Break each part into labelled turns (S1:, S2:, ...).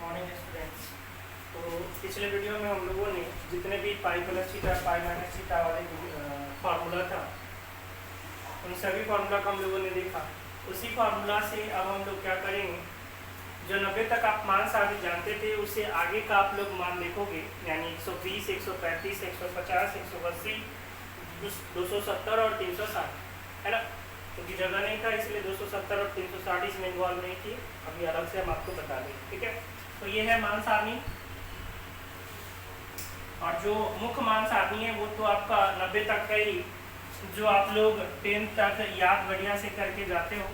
S1: Morning students. तो पिछले video में हम लोगों ने जितने भी पाई plus theta pi minus theta वाले फार्मूला था उन सभी फार्मूला को हम लोगों ने देखा। उसी फार्मूला से अब हम लोग क्या करेंगे, जो 90 तक आप मान साबित जानते थे उससे आगे का आप लोग मान देखोगे, यानी 120, 135, 150, 180, 270 और 360, है ना। क्योंकि जगह नहीं था इसलिए 270 और 360 इसमें इन्वॉल्व नहीं थी, अभी अलग से हम आपको बता देंगे, ठीक है। तो ये है मान सारणी, और जो मुख्य मान सारणी है वो तो आपका 90 तक का ही, जो आप लोग 10 तक याद बढ़िया से करके जाते हो,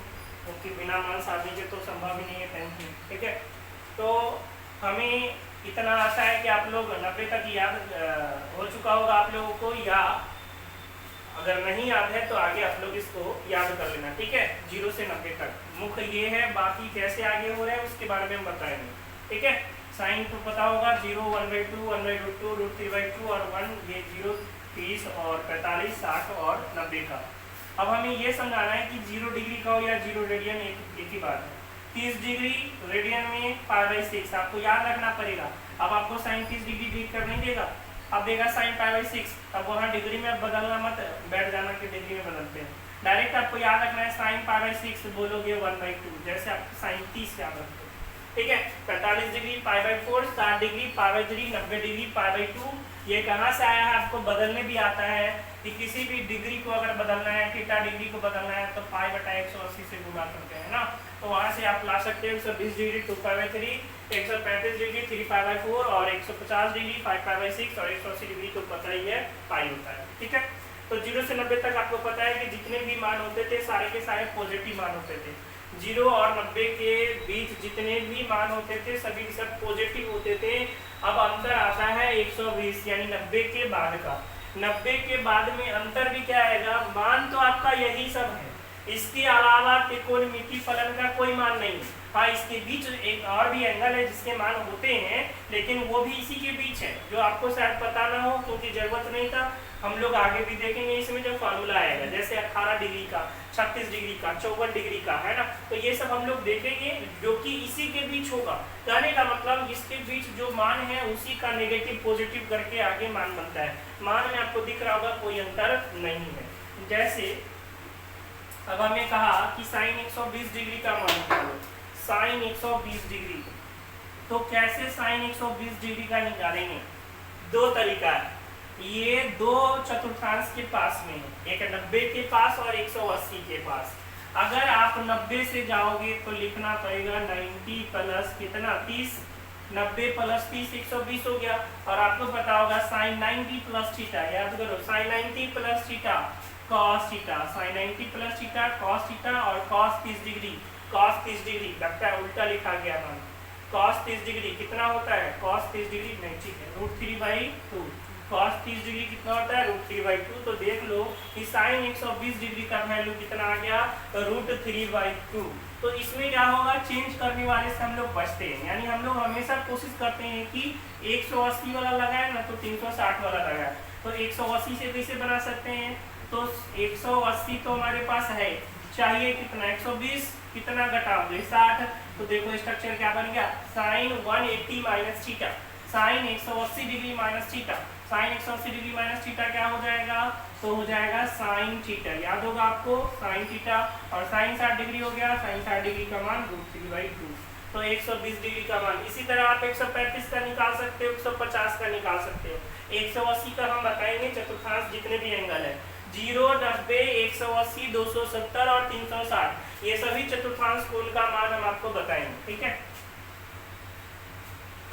S1: क्योंकि बिना मान सारणी के तो संभव ही नहीं है 10th में, ठीक है। तो हमें इतना आशा है कि आप लोग 90 तक याद हो चुका होगा आप लोगों को, या अगर नहीं याद है तो आगे आप लोग इसको याद कर लेना, ठीक है। 0 से 90 तक मुख्य ये है, बाकी कैसे आगे हो रहे हैं उसके बारे में हम बताएंगे, ठीक है। साइन तो पता होगा, 0, 1/2, 1/2, √3/2 और 1, ये 0, 30 और 45, 60 और 90 का। अब हमें ये समझाना है कि 0 डिग्री का हो या 0 रेडियन एक ही बात है। 30 डिग्री रेडियन में π/6 आपको याद रखना पड़ेगा। अब आपको साइन 30 डिग्री रीड कर नहीं देगा, अब देगा साइन π/6, अब वहाँ डिग्री में बदलना मत बैठ जाना कि डिग्री में बदलते हैं, डायरेक्ट आपको याद रखना है साइन π/6 बोलोगे 1/2, जैसे आप साइन 30 याद रखते हो, ठीक है। 45 डिग्री π/4, 60 डिग्री π/3, 90 डिग्री π/2। ये कहाँ से आया है, आपको बदलने भी आता है कि किसी भी डिग्री को अगर बदलना है, थीटा डिग्री को बदलना है तो π/180 से गुणा करते हैं ना, तो वहाँ से आप ला सकते हो 120 डिग्री 2π/3, 135 डिग्री 3π/4 और 150 डिग्री 5π/6 और 180 डिग्री तो पता ही है पाई होता है, ठीक है। तो 0 से 90 तक आपको पता है कि जितने भी मान होते थे सारे के सारे पॉजिटिव मान होते थे। 0 और 90 के बीच जितने भी मान होते थे सभी सब पॉजिटिव होते थे। अब अंतर आता है 120 यानी 90 के बाद का। 90 के बाद में अंतर भी क्या आएगा, मान तो आपका यही सब है, इसके अलावा त्रिकोणमिति फलन का कोई मान नहीं। हाँ, इसके बीच एक और भी एंगल है जिसके मान होते हैं, लेकिन वो भी इसी के बीच है, जो आपको शायद पता ना हो क्योंकि जरूरत नहीं था। हम लोग आगे भी देखेंगे इसमें जो फार्मूला आएगा, जैसे 18 डिग्री का, 36 डिग्री का, 54 डिग्री का, है ना। तो ये सब हम लोग देखेंगे जो कि इसी के बीच होगा। कहने का मतलब इसके बीच जो मान है उसी का नेगेटिव पॉजिटिव करके आगे मान बनता है। मान में आपको दिख रहा होगा कोई अंतर नहीं है। जैसे अब हमें कहा कि साइन 120 डिग्री का मान निकालो, साइन 120 डिग्री, तो कैसे साइन 120 डिग्री का निकालेंगे, दो तरीका है। ये दो चतुर्थांश के पास में है, एक 90 के पास और 180 के पास। अगर आप 90 से जाओगे तो लिखना पड़ेगा 90 प्लस कितना 30, 90 प्लस 30 120 हो गया। और आपको पता होगा साइन 90 प्लस थीटा, याद करो sine 90 plus theta cos theta, sine 90 plus theta cos theta और कॉस 30 डिग्री, कॉस 30 डिग्री लगता है उल्टा लिखा गया मान, कॉस 30 डिग्री कितना होता है, कॉस 30 डिग्री नहीं, ठीक है, √3/2, कॉस 30 डिग्री कितना होता है √3/2। तो देख लो कि साइन 120 डिग्री का वैल्यू कितना आ गया, √3/2। तो इसमें क्या होगा, चेंज करने वाले से हम लोग बचते हैं, यानी हम लोग हमेशा कोशिश करते हैं कि 180 वाला लगाए ना तो 360 वाला लगाए। तो 180 से कैसे बना सकते हैं, तो 180 तो हमारे पास है, चाहिए कितना 120, कितना घटाओगे 60। तो देखो स्ट्रक्चर क्या बन गया, sine 180 minus theta, sine 180 degree minus theta, sine 180 degree minus theta क्या हो जाएगा, तो हो जाएगा साइन थीटा, याद होगा आपको साइन थीटा। और साइन 60 डिग्री हो गया, साइन 60 डिग्री का मान √3/2, तो 120 डिग्री का मान। इसी तरह आप 135 का निकाल सकते हो, 150 का निकाल सकते हो, 180 का हम बताएंगे चतुर्थांश जितने भी एंगल है, 0, 90, 180, 270 और 360, ये सभी चतुर्थांश कोण का मान हम आपको बताएंगे, ठीक है।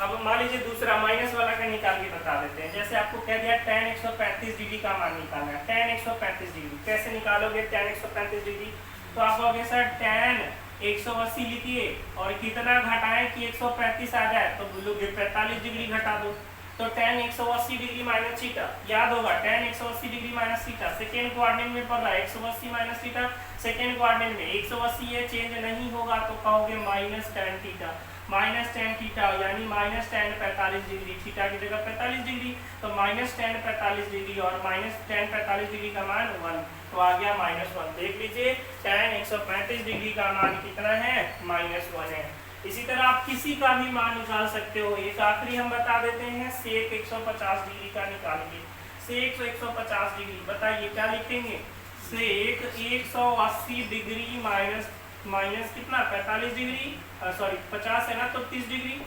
S1: अब मान लीजिए दूसरा माइनस वाला का निकाल के बता देते हैं। जैसे आपको कह दिया tan 135 डिग्री का मान निकालना है, tan 135 डिग्री कैसे निकालोगे, tan 135 डिग्री, तो आप कहोगे सर tan 180 लिखिए और कितना घटाएं कि 135 आ जाए, तो बोलोगे 45 डिग्री घटा दो, तो tan 180 डिग्री माइनस थीटा, याद होगा tan 180 degree minus theta second coordinate में पड़ रहा है, 180 माइनस थीटा सेकेंड कोऑर्डिनेट में 180, ये चेंज नहीं होगा तो कहोगे minus tan theta, minus tan theta यानी माइनस tan 45 डिग्री, थीटा की जगह 45 डिग्री, तो माइनस tan 45 डिग्री और माइनस tan 45 डिग्री का मान 1, तो आ गया -1। देख लीजिए tan 135 डिग्री का मान कितना है, -1 है। इसी तरह आप किसी का भी मान निकाल सकते हो। एक आखिरी हम बता देते हैं, सेक 150 डिग्री का निकालेंगे। सेक 150 डिग्री, बताइए क्या लिखेंगे? सेक 180 डिग्री माइनस कितना, 45 डिग्री, सॉरी 50 है ना, तो 30 डिग्री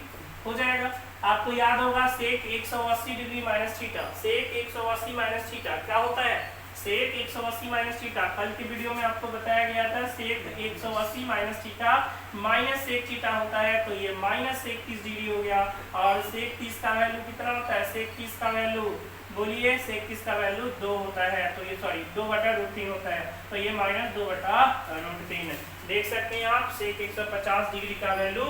S1: हो जाएगा। आपको याद होगा सेक 180 डिग्री माइनस थीटा, सेक 180 माइनस थीटा क्या होता है? सेक 180 माइनस थीटा, कल की वीडियो में आपको बताया गया था, sec 180 minus theta minus sec theta होता है, तो ये माइनस सेक 30 डिग्री हो गया। और सेक 30 का वैल्यू कितना होता है? सेक 30 का वैल्यू बोलिए, सेक 30 का वैल्यू 2 होता है, तो ये सॉरी 2/√3 होता है, तो ये माइनस 2/√3 देख सकते हैं आप। सेक 150 डिग्री का वैल्यू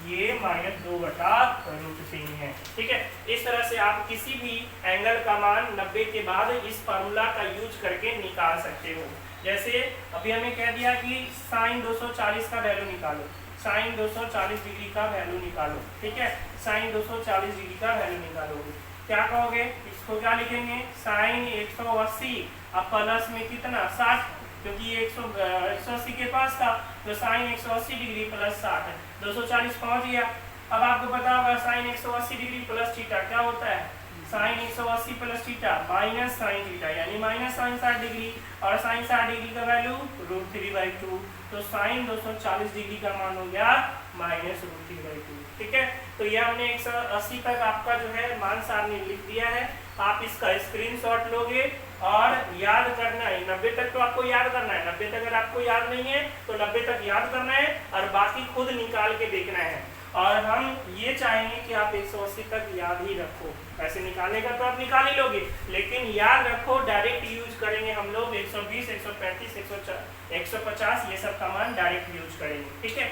S1: ये माइनस 2/√3 है। ठीक है, इस तरह से आप किसी भी एंगल का मान 90 के बाद इस फार्मूला का यूज करके निकाल सकते हो। जैसे अभी हमें कह दिया कि साइन 240 का वैल्यू निकालो, साइन 240 डिग्री का वैल्यू निकालो। ठीक है, साइन 240 डिग्री का वैल्यू निकालोगे, क्या कहोगे? इसको क्या लिखेंगे? साइन 180 अब प्लस में कितना 60, क्योंकि ये 180 के पास था, तो साइन 180 डिग्री प्लस 60 240 पहुंच गया। अब आपको पता होगा साइन 180 डिग्री प्लस थीटा क्या होता है? Sine 180 plus theta minus sine theta, यानी माइनस साइन 60 डिग्री, और साइन 60 डिग्री का वैल्यू √3/2, तो साइन 240 डिग्री का मान हो गया माइनस √3/2। ठीक है, तो ये हमने 180 तक आपका जो है मान सारणी लिख दिया है। आप इसका स्क्रीनशॉट लोगे और याद करना है, 90 तक तो आपको याद करना है। 90 तक अगर आपको याद नहीं है तो 90 तक याद करना है और बाकी खुद निकाल के देखना है। और हम ये चाहेंगे कि आप 180 तक याद ही रखो। ऐसे निकालने का तो आप निकाल ही लोगे, लेकिन याद रखो, डायरेक्ट यूज करेंगे हम लोग 120, 135, 150 ये सब का मान डायरेक्ट यूज करेंगे। ठीक है,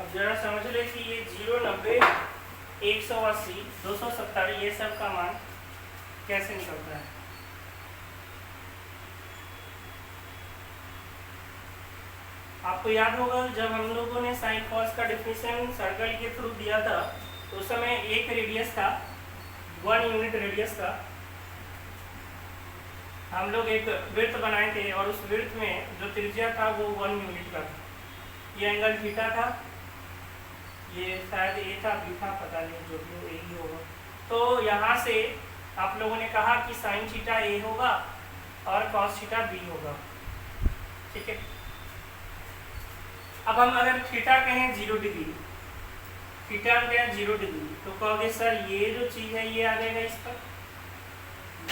S1: अब जरा समझ ले कि ये 0, 90, 180, 270 ये सब का मान कैसे निकलता है। आपको याद होगा जब हम लोगों ने साइन कॉस का डेफिनेशन सर्कल के थ्रू दिया था, तो उस समय एक रेडियस था, 1 यूनिट रेडियस था। हम लोग एक वृत्त बनाए थे और उस वृत्त में जो त्रिज्या था वो 1 यूनिट का था। ये एंगल थीटा था, ये शायद ए था, बी था, पता नहीं, जो भी हो ए ही होगा। तो यहाँ से आप लोगों ने कहा कि साइन थीटा ए होगा और कॉस थीटा बी होगा। ठीक है, अब हम अगर थीटा कहें 0 डिग्री, थीटा हम कहें 0 डिग्री, तो कहोगे सर ये जो चीज है ये आ जाएगा इस पर,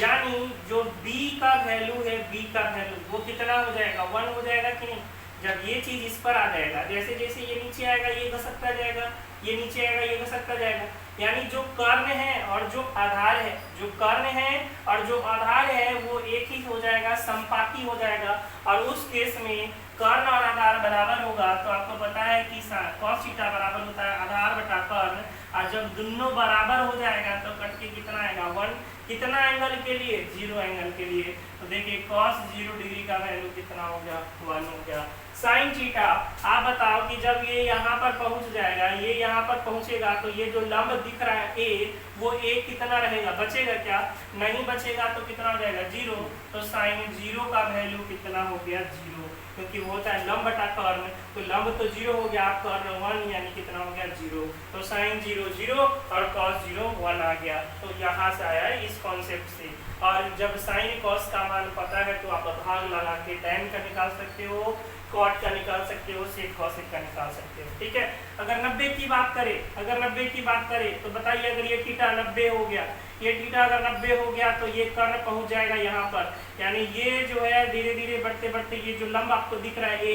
S1: यानी जो b का वैल्यू है, b का वैल्यू वो कितना हो जाएगा? 1 हो जाएगा कि नहीं? जब ये चीज इस पर आ जाएगा, जैसे जैसे ये नीचे आएगा ये घसकता जाएगा, ये नीचे आएगा ये घसकता जाएगा, यानी जो कर्ण है और जो आधार है, जो कर्ण है और जो आधार है वो एक ही हो जाएगा, संपाती हो जाएगा। और उस केस में कर्ण और आधार बराबर होगा, तो आपको पता है कि cos थीटा बराबर होता है आधार बटा कर्ण, और जब दोनों बराबर हो जाएगा तो कट के कितना आएगा? 1। कितना एंगल के लिए? 0 एंगल के लिए। तो देखिए cos 0 डिग्री का वैल्यू कितना हो गया? 1 हो गया। साइन थीटा, आप बताओ कि जब ये यहाँ पर पहुंच जाएगा, ये यहाँ पर पहुंचेगा, तो ये जो लंब दिख रहा है ए, वो ए कितना रहेगा? बचेगा क्या? नहीं बचेगा, तो कितना हो जाएगा? 0। तो साइन 0 का वैल्यू कितना हो गया? 0, क्योंकि वो होता है लंब बटा कर्ण, तो लंब तो 0 हो गया, कर्ण 1, यानी कितना हो गया? 0। तो साइन 0 0 और cos 0 1 आ गया। तो यहाँ से आया है इस कॉन्सेप्ट से। और जब साइन कॉस का मान पता है तो आप भाग लगा के tan का निकाल सकते हो, cot का निकाल सकते हो, sec cosec का निकाल सकते हो। ठीक है, अगर 90 की बात करें, अगर 90 की बात करें तो बताइए, अगर ये थीटा 90 हो गया, ये थीटा अगर 90 हो गया तो ये कर्ण पहुंच जाएगा यहाँ पर, यानी ये जो है धीरे धीरे बढ़ते बढ़ते, ये जो लंब आपको दिख रहा है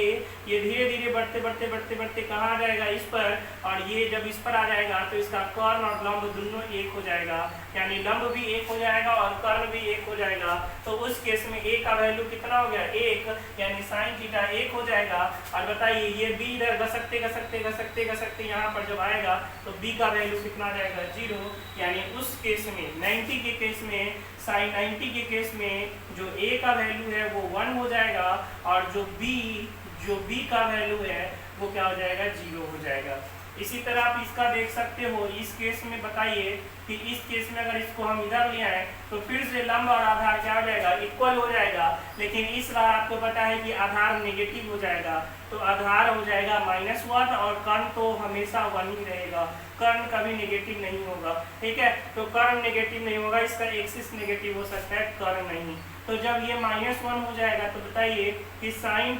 S1: ये धीरे धीरे बढ़ते बढ़ते बढ़ते बढ़ते कहाँ आ जाएगा? इस पर। और ये जब इस पर आ जाएगा तो इसका कर्ण और लंब दोनों एक हो जाएगा, यानी लंब भी एक हो जाएगा और कर्ण भी एक हो जाएगा। तो उस केस में a का वैल्यू कितना हो गया? 1, यानी साइन थीटा 1 हो जाएगा। और बताइए ये b इधर घसकते घसकते घसकते घसकते यहाँ पर जब आएगा तो b का वैल्यू कितना आ जाएगा 0, यानी उस केस में 90 के केस में साइन 90 के केस में जो a का वैल्यू है वो 1 हो जाएगा और जो b का वैल्यू है वो क्या हो जाएगा 0 हो जाएगा। इसी तरह आप इसका देख सकते हो, इस केस में बताइए कि इस केस में अगर इसको हम इधर ले आए तो फिर से लंब और आधार क्या हो जाएगा इक्वल हो जाएगा, लेकिन इस बार आपको पता है कि आधार नेगेटिव हो जाएगा तो आधार हो जाएगा -1 और कर्ण तो हमेशा 1 ही रहेगा, कर्ण कभी नेगेटिव नहीं होगा। ठीक है, तो कर्ण नेगेटिव नहीं होगा, इसका एक्सिस नेगेटिव हो सकता है, कर्ण नहीं। तो जब ये -1 हो जाएगा तो बताइए कि साइन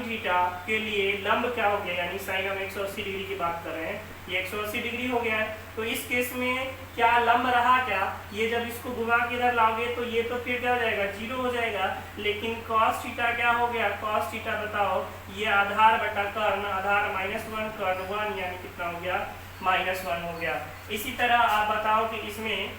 S1: थीटा के लिए लंब क्या हो गया, यानी साइन हम 180 डिग्री की बात कर रहे हैं, ये 180 डिग्री हो गया है। तो इस केस में क्या लंब रहा क्या, ये जब इसको घुमा के इधर लाओगे तो ये तो फिर क्या हो जाएगा 0 हो जाएगा, लेकिन cos थीटा क्या हो गया, cos थीटा बताओ, ये आधार बटा कर्ण, आधार -1 कर्ण 1 यानी कितना हो गया -1 हो गया। इसी तरह आप बताओ कि इसमें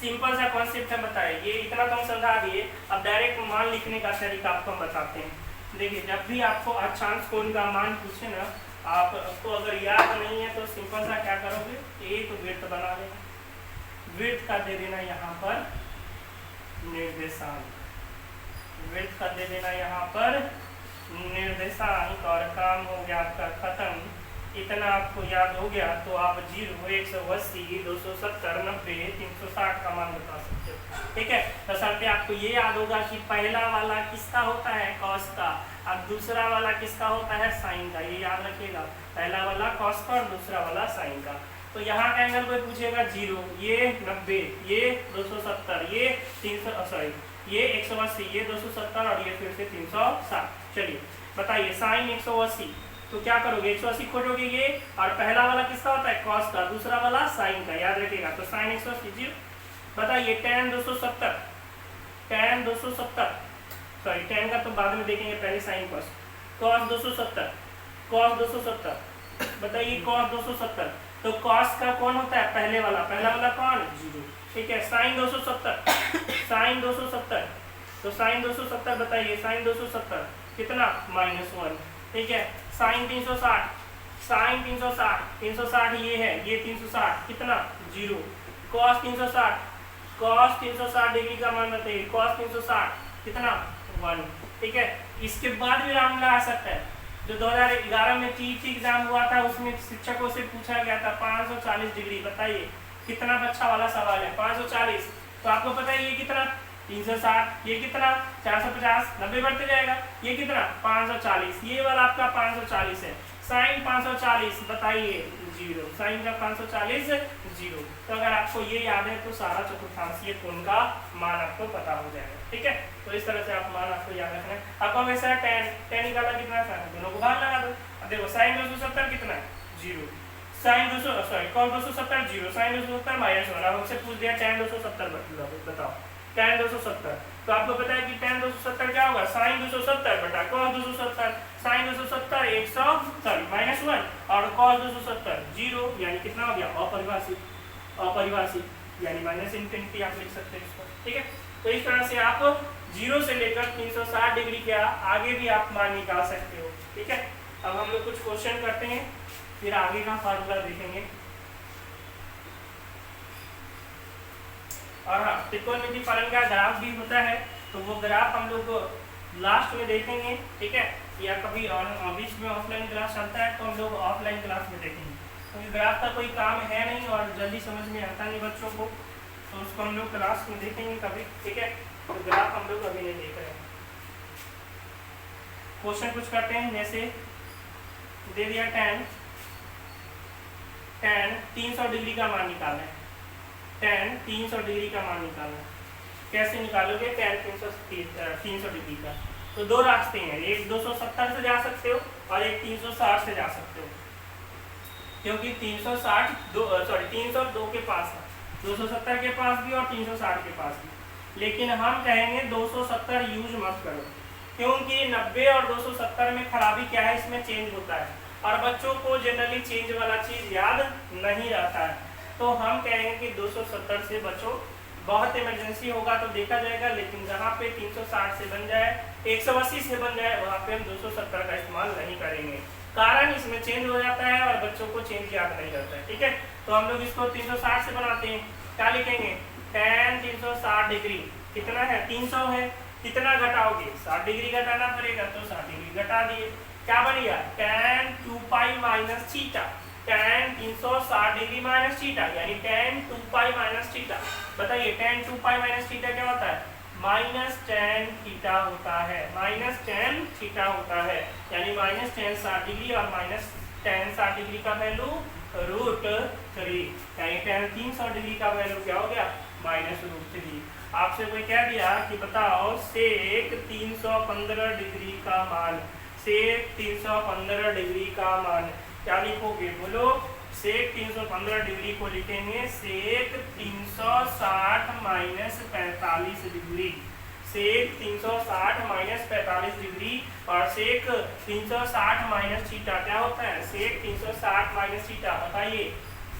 S1: सिंपल सा कॉन्सेप्ट है, बताए ये इतना तो हम समझा दिए, अब डायरेक्ट मान लिखने का तरीका आपको हम बताते हैं। देखिए जब भी आपको अक्षांश कोण का मान पूछे ना, आपको अगर याद नहीं है तो सिंपल सा क्या करोगे, एक वृत्त बना लेना, वृत्त का दे देना यहाँ पर निर्देशांक, वृत्त का दे देना यहाँ पर निर्देशांक और काम हो गया आपका खत्म। इतना आपको याद हो गया तो आप 0, 180, 270, 90, 360 का मान बता सकते हो। ठीक है, बशर्ते आपको ये याद होगा कि पहला वाला किसका होता है कॉस का, अब दूसरा वाला किसका होता है साइन का, ये याद रखिएगा, पहला वाला कॉस का और दूसरा वाला साइन का। तो यहाँ का एंगल कोई पूछेगा 0, ये 90, ये 270, ये 300 सॉरी ये 180, ये 270 और ये फिर से 360। चलिए बताइए साइन 180, तो क्या करोगे 180 खोजोगे ये, और पहला वाला किसका होता है कॉस का, दूसरा वाला साइन का, याद रखिएगा। तो साइन 180, बताइए tan 270, tan 270 सॉरी tan का तो बाद में देखेंगे, पहले साइन cos 270, cos 270, बताइए cos 270, तो cos का कौन होता है पहले वाला, पहला वाला कौन 0। ठीक है, साइन 270, साइन 270, तो साइन 270 बताइए साइन 270 कितना -1। ठीक है, साइन 360, साइन 360, 360 ये है, ये 360 कितना 0, cos 360, cos 360 डिग्री का मान बताइए, cos 360 कितना 1। ठीक है, इसके बाद भी राउंड लगा सकता है, जो 2011 में टीटी एग्जाम हुआ था उसमें शिक्षकों से पूछा गया था 540 डिग्री, बताइए कितना अच्छा वाला सवाल है 540, तो आपको पता है ये कितना 360, ये कितना 450, 90 बढ़ते जाएगा, ये कितना 540, ये वाला आपका 540 है। साइन 540 बताइए 0, साइन का 540 0। तो अगर आपको ये याद है तो सारा चतुर्थांशीय कोण का मान आपको पता हो जाएगा। ठीक है, तो इस तरह से आप मान आपको याद रखना है। आपको हमेशा tan निकाला कितना था, दोनों को बाहर लगा दो। अब देखो साइन 270 कितना 0, साइन 200 सॉरी cos 270 0, साइन 270 -1। अब हमसे पूछ दिया tan 270 बताओ, tan 270, तो आपको पता है कि tan 270 क्या होगा, साइन 270 बटा cos 270, साइन 270 -1 और cos 270 0, यानी कितना हो गया अपरिभाषित, अपरिभाषित यानी -∞ आप लिख सकते हैं इसको। ठीक है, तो इस तरह से आप 0 से लेकर 360 डिग्री के आगे भी आप मान निकाल सकते हो। ठीक है, अब हम लोग कुछ क्वेश्चन करते हैं, फिर आगे का फार्मूला देखेंगे। और हाँ, त्रिकोणमिति फलन का ग्राफ भी होता है, तो वो ग्राफ हम लोग लास्ट में देखेंगे। ठीक है, या कभी बीच में ऑफलाइन क्लास चलता है तो हम लोग ऑफलाइन क्लास में देखेंगे, क्योंकि ग्राफ का कोई काम है नहीं और जल्दी समझ में आता नहीं बच्चों को, तो उसको हम लोग क्लास में देखेंगे कभी। ठीक है, तो ग्राफ हम लोग अभी नहीं देख रहे हैं। क्वेश्चन कुछ करते हैं, जैसे दे दिया tan 300 डिग्री का मान निकालना है, tan 300 डिग्री का मान निकालना है। कैसे निकालोगे tan 300 डिग्री का, तो दो रास्ते हैं, एक 270 से जा सकते हो और एक 360 से जा सकते हो, क्योंकि 302 के पास है, 270 के पास भी और 360 के पास भी। लेकिन हम कहेंगे 270 यूज मत करो, क्योंकि 90 और 270 में खराबी क्या है, इसमें चेंज होता है और बच्चों को जनरली चेंज वाला चीज याद नहीं रहता है। तो हम कहेंगे कि 270 से बचो, बहुत इमरजेंसी होगा तो देखा जाएगा, लेकिन जहाँ पे 360 से बन जाए 180 से बन जाए वहाँ पे हम 270 का इस्तेमाल नहीं करेंगे, कारण इसमें चेंज हो जाता है और बच्चों को चेंज याद नहीं रहता है। ठीक है, तो हम लोग इसको 360 से बनाते हैं। क्या लिखेंगे, tan 360 डिग्री कितना है, 300 है, कितना घटाओगे, 60 डिग्री घटाना पड़ेगा, तो 60 डिग्री घटा दिए, क्या बन गया, tan 2 pi minus theta, tan 360 degree minus theta, यानी tan 2 पाई माइनस थीटा। बताइए tan 2 पाई माइनस थीटा क्या होता है, माइनस tan थीटा होता है, माइनस tan थीटा होता है, यानी माइनस tan 60 डिग्री और माइनस tan 60 डिग्री का वैल्यू √3, यानी tan 300 डिग्री का वैल्यू क्या हो गया, -√3। आपसे कोई कह दिया कि बताओ सेक 315 डिग्री का मान, सेक 315 डिग्री का मान क्या लिखोगे, बोलो। सेक 315 डिग्री को लिखेंगे सेक 360 माइनस 45 डिग्री, सेक 360 माइनस 45 डिग्री, और सेक 360 माइनस थीटा क्या होता है, सेक 360 माइनस थीटा, बताइए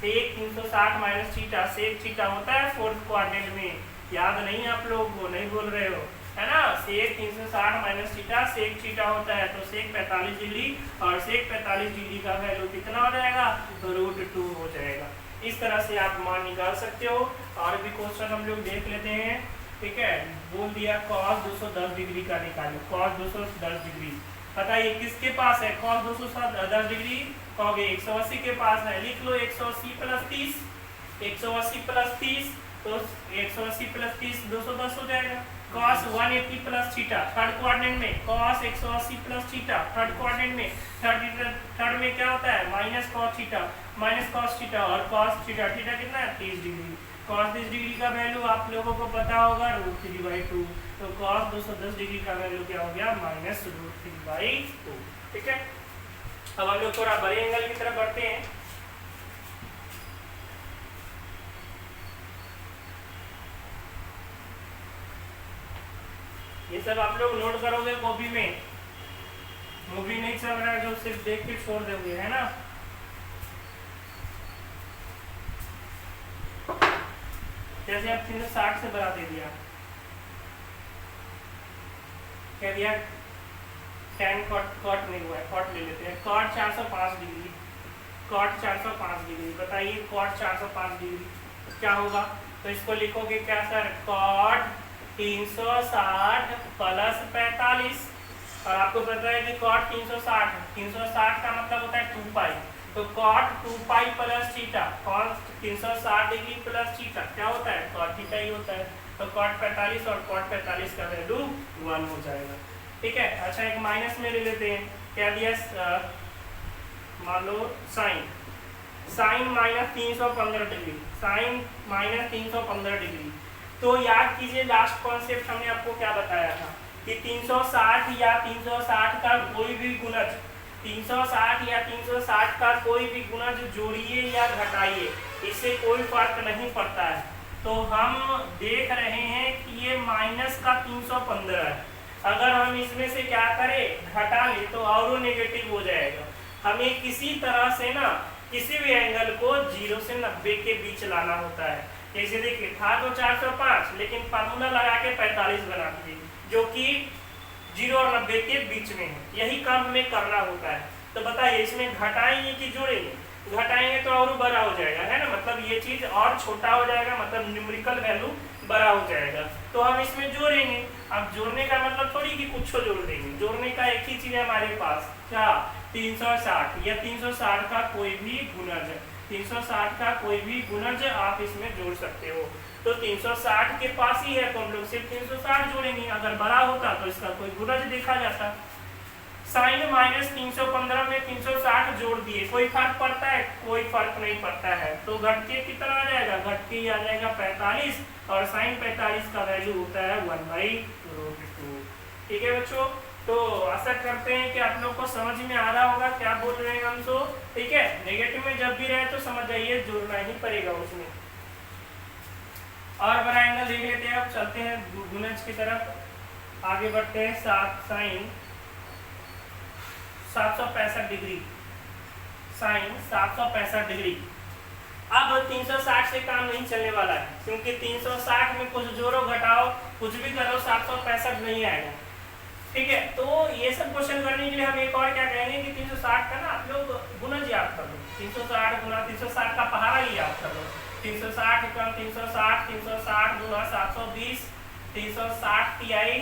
S1: सेक 360 माइनस थीटा, सेक थीटा होता है फोर्थ क्वाड्रेंट में, याद नहीं आप लोग को, नहीं बोल रहे हो, है ना। सेक 360 माइनस थीटा सेक थीटा होता है, तो सेक 45 डिग्री और सेक 45 डिग्री का वैल्यू कितना हो जाएगा, √2 हो जाएगा। इस तरह से आप मान निकाल सकते हो। और भी क्वेश्चन हम लोग देख लेते हैं। ठीक है, बोल दिया cos 210 डिग्री का निकालो, cos 210 डिग्री, बताइए किसके पास है cos 210 डिग्री, कहोगे 180 के पास है, लिख लो 180 प्लस 30, 180 प्लस 30, तो 180 प्लस 30 210 हो जाएगा। cos 180 plus theta third quadrant में, cos 180 plus theta third quadrant में, थर्ड में क्या होता है, माइनस cos थीटा और cos थीटा, थीटा कितना है 30 डिग्री, cos 30 डिग्री का वैल्यू आप लोगों को पता होगा √3/2, तो cos 210 डिग्री का वैल्यू क्या हो गया, -√3/2। ठीक है, अब हम लोग थोड़ा बड़े एंगल की तरफ बढ़ते हैं। ये सब आप लोग नोट करोगे कॉपी में, मूवी नहीं चल रहा है जो सिर्फ देख के छोड़ दोगे, है ना। जैसे आप 360 से बढ़ा दे दिया, क्या दिया, tan cot नहीं हुआ है, cot ले लेते हैं, cot 405 डिग्री, cot 405 डिग्री, बताइए cot 405 डिग्री क्या होगा, तो इसको लिखोगे क्या सर, cot 360 प्लस 45, और आपको पता है कि cot 360 का मतलब होता है 2 पाई, तो cot 2 पाई plus theta, cos 360 degree plus theta क्या होता है, cot थीटा ही होता है, तो cot 45 और cot 45 का वैल्यू 1 हो जाएगा। ठीक है, अच्छा एक माइनस में ले लेते हैं, क्या दिया, मान लो साइन -315 डिग्री, साइन -315 डिग्री, तो याद कीजिए लास्ट कॉन्सेप्ट हमने आपको क्या बताया था कि 360 या 360 का कोई भी गुणज, 360 या 360 का कोई भी गुणज जोड़िए या घटाइए, इससे कोई फर्क नहीं पड़ता है। तो हम देख रहे हैं कि ये -315 है, अगर हम इसमें से क्या करें, घटा ले तो और नेगेटिव हो जाएगा। हमें किसी तरह से ना किसी भी एंगल को 0 से 90 के बीच लाना होता है। जैसे देखिए था तो 405, लेकिन फार्मूला लगा के 45 बना दिए, जो कि 0 और 90 के बीच में है, यही काम हमें करना होता है। तो बताइए इसमें घटाएंगे कि जोड़ेंगे, घटाएंगे तो और बड़ा हो जाएगा, है ना, मतलब ये चीज और छोटा हो जाएगा, मतलब न्यूमेरिकल वैल्यू बड़ा हो जाएगा, तो हम इसमें जोड़ेंगे। अब जोड़ने का मतलब थोड़ी कि कुछ जोड़ देंगे, जोड़ने का एक ही चीज है हमारे पास, क्या, 360 या 360 का कोई भी गुणज, 360 का कोई भी गुणज आप इसमें जोड़ सकते हो। तो 360 के पास ही है तो हम लोग सिर्फ 360 जोड़ेंगे, अगर बड़ा होता तो इसका कोई गुणज देखा जाता। साइन -315 में 360 जोड़ दिए, कोई फर्क पड़ता है, कोई फर्क नहीं पड़ता है, तो घट के कितना आ जाएगा, घट के आ जाएगा 45, और साइन 45 का वैल्यू होता है 1/√2। ठीक है बच्चों, तो आशा करते हैं कि आप लोग को समझ में आ रहा होगा क्या बोल रहे हैं हम। तो ठीक है, नेगेटिव में जब भी रहे तो समझ जाइए जोड़ना ही पड़ेगा उसमें। और बड़ा एंगल देख लेते हैं, अब चलते हैं गुणज की तरफ, आगे बढ़ते हैं। Sine 765 degree, sine 765 degree. अब 360 से काम नहीं चलने वाला है, क्योंकि 360 में कुछ जोड़ो घटाओ कुछ भी करो 765 नहीं आएगा। ठीक है, तो ये सब क्वेश्चन करने के लिए हम एक और क्या कहेंगे कि 360 का ना आप लोग गुणज याद कर लो। 360 गुना 360 का पहाड़ा ही याद कर लो। 360 कम 360, 360 गुना 720, 360 तिहाई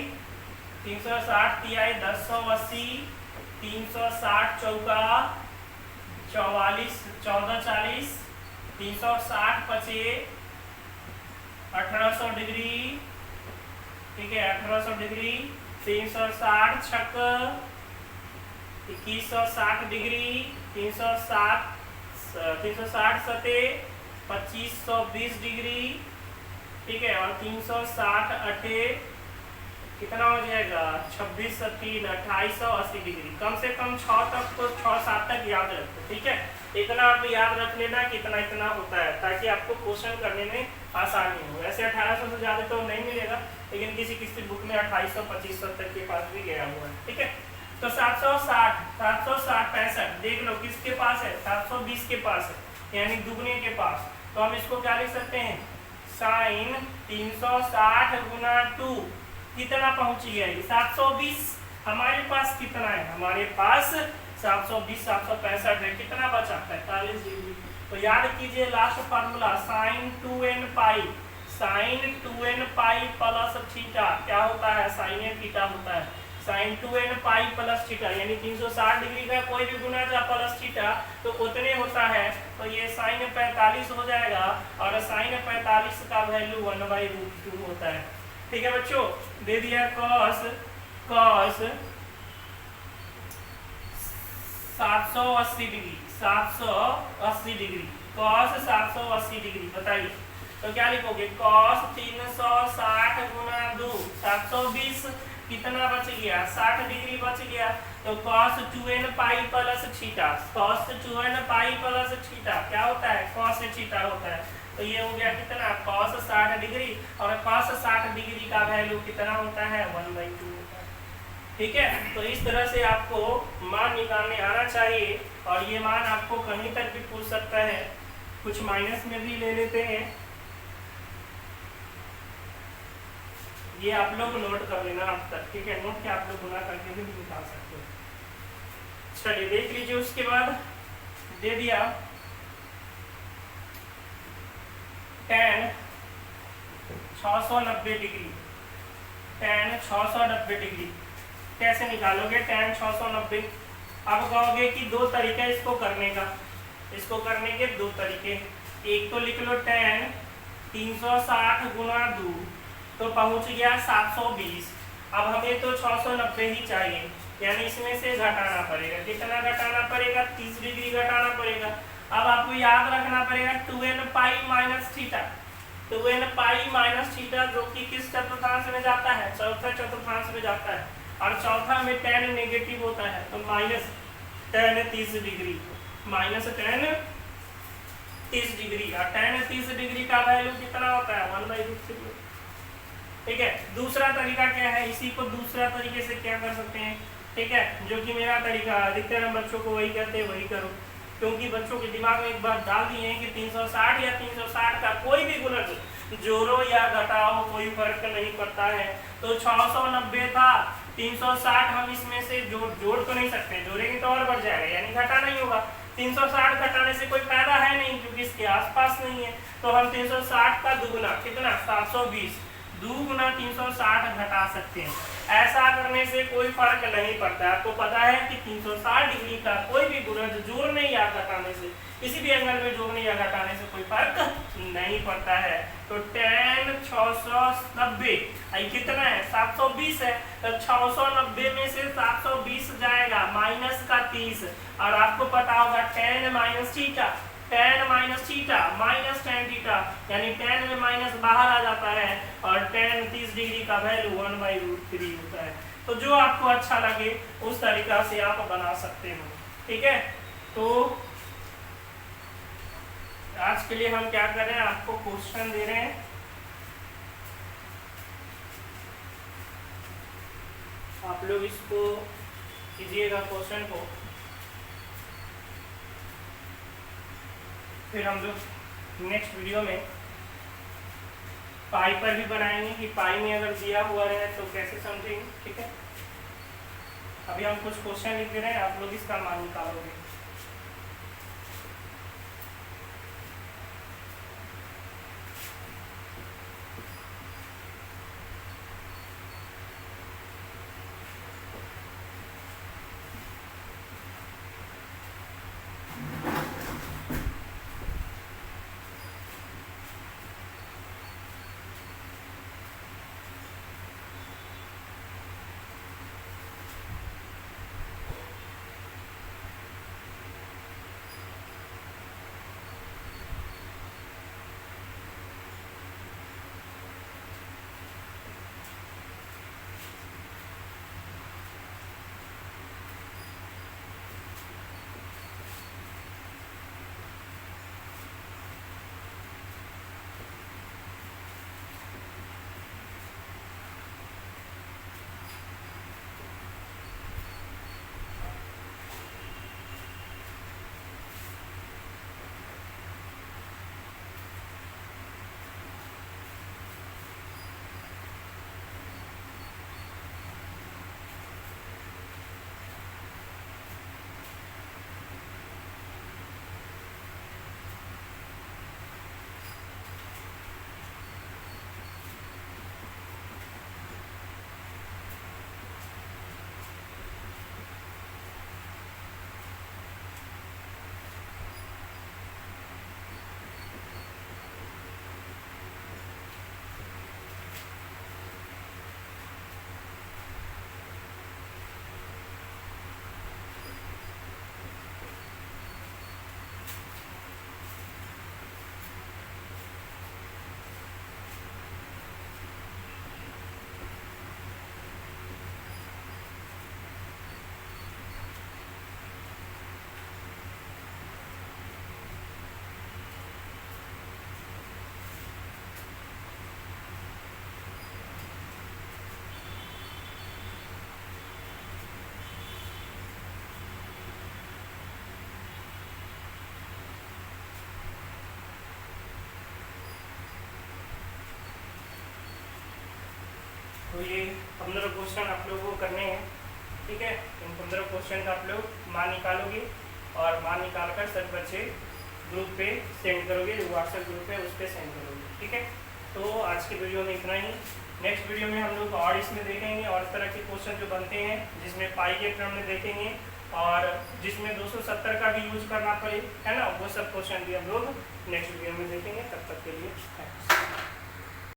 S1: 1080, 360 चौका 44 1440, 360 पचे 1800 डिग्री, ठीक है 1800 डिग्री, 360 छक 2160 डिग्री, 360 सते 2520 डिग्री, ठीक है, और 360 अठे कितना हो जाएगा 26 3 2880 डिग्री। कम से कम 6 तक तो 6-7 तक याद रखो, ठीक है, इतना आप याद रख लेना कि इतना इतना होता है, ताकि आपको क्वेश्चन करने में आसानी हो। ऐसे 1800 से ज़्यादा तो नहीं मिलेगा, लेकिन किसी किसी बुक में 2800 2500 तक के पास भी गया हुआ है, ठीक है। तो 760 65 देख लो किसके पास है, 720 के पास है, यानी दुगने के पास। तो हम इसको क्या लिख सकते हैं, साइन 360 गुना 2 कितना पहुंच गया, 720। हमारे पास कितना है, हमारे पास 720 765 है, कितना बचा 45 डिग्री। तो याद कीजिए last formula sine 2n pi, sine 2n pi plus theta क्या होता है, साइन ए थीटा होता है, sign 2n pi plus theta, यानी 360 डिग्री का कोई भी गुना जा प्लस थीटा तो उतने होता है। तो ये साइन 45 हो जाएगा, और साइन 45 का वैल्यू 1/√2 होता है, ठीक है बच्चों। दे दिया cos 780 degree, 780 degree, cos 780 degree, बताइए तो क्या लिखोगे, कॉस 360 गुना 2 720 कितना बच गया, 60 डिग्री बच गया। तो cos 2n pi plus theta, cos 2n pi plus theta क्या होता है, कॉस थीटा होता है। तो ये हो गया कितना, कॉस 60 डिग्री, और कॉस 60 डिग्री का वैल्यू कितना होता है, 1/2 होता है, ठीक है। तो इस तरह से आपको मान निकालने आना चाहिए, और ये मान आपको कहीं तक भी पूछ सकता है, कुछ माइनस में भी ले लेते हैं, ये आप लोग नोट कर लेना अब तक, ठीक है, नोट के आप लोग गुना करके भी निकाल सकते हो। चलिए देख लीजिए, उसके बाद दे दिया tan 690 डिग्री, tan 690 डिग्री कैसे निकालोगे, tan 690। अब कहोगे कि दो तरीके इसको करने का, इसको करने के दो तरीके, एक तो लिख लो tan 360 गुना 2 तो पहुंच गया 720। अब हमें तो 690 ही चाहिए, यानी इसमें से घटाना पड़ेगा, कितना घटाना पड़ेगा, 30 डिग्री घटाना पड़ेगा। अब आपको याद रखना पड़ेगा 2n pi minus theta, 2n pi minus theta जो कि किस चतुर्थांश में जाता है, चौथा चतुर्थांश में जाता है, और चौथा में tan नेगेटिव होता है, तो minus tan 30 degree, minus tan 30 degree, और tan 30 डिग्री का वैल्यू कितना होता है, 1/√3, ठीक है। दूसरा तरीका क्या है, इसी को दूसरा तरीके से क्या कर सकते हैं, ठीक है, जो कि मेरा तरीका अधिकतर हम बच्चों को वही कहते हैं, वही करो, क्योंकि बच्चों के दिमाग में एक बार डाल दिए हैं कि 360 या 360 का कोई भी गुणज जोड़ो या घटाओ कोई फर्क नहीं पड़ता है। तो 690 था, 360 हम इसमें से जोड़ तो नहीं सकते, जोड़ेंगे तो और बढ़ जाएगा, यानी घटाना ही होगा। 360 घटाने से कोई फायदा है नहीं, क्योंकि इसके आसपास नहीं है। तो हम 360 का दुगुना कितना 720, 2 गुना 360 घटा सकते हैं। ऐसा करने से कोई फर्क नहीं पड़ता। आपको पता है कि 360 डिग्री का कोई भी गुणज जोड़ने या घटाने से, किसी भी एंगल में जोड़ने या घटाने से कोई फर्क नहीं पड़ता है। तो tan 690 कितना है, 720 है, तो 690 में से 720 जाएगा माइनस का 30, और आपको पता होगा tan minus theta, tan minus theta minus tan theta, यानी tan में माइनस बाहर आ जाता है, और tan 30 डिग्री का वैल्यू 1/√3 होता है। तो जो आपको अच्छा लगे उस तरीका से आप बना सकते हो, ठीक है। तो आज के लिए हम क्या कर रहे हैं, आपको क्वेश्चन दे रहे हैं, आप लोग इसको कीजिएगा क्वेश्चन को, फिर हम लोग नेक्स्ट वीडियो में पाई पर भी बनाएंगे कि पाई में अगर दिया हुआ रहे तो कैसे समझेंगे, ठीक है। अभी हम कुछ क्वेश्चन लिख दे रहे हैं, आप लोग इसका मान निकालोगे। तो ये 15 क्वेश्चन आप लोगों को करने हैं, ठीक है। इन 15 क्वेश्चन का आप लोग मान निकालोगे और मान निकाल कर सब बच्चे ग्रुप पे सेंड करोगे, जो व्हाट्सएप ग्रुप है उस पर सेंड करोगे, ठीक है। तो आज के वीडियो में इतना ही। नेक्स्ट वीडियो में हम लोग और इसमें देखेंगे और इस तरह के क्वेश्चन जो बनते हैं, जिसमें पाई के क्रम में देखेंगे और जिसमें 270 का भी यूज करना पड़े, है ना, वो सब क्वेश्चन भी हम लोग नेक्स्ट वीडियो में देखेंगे। तब तक के लिए थैंक्स।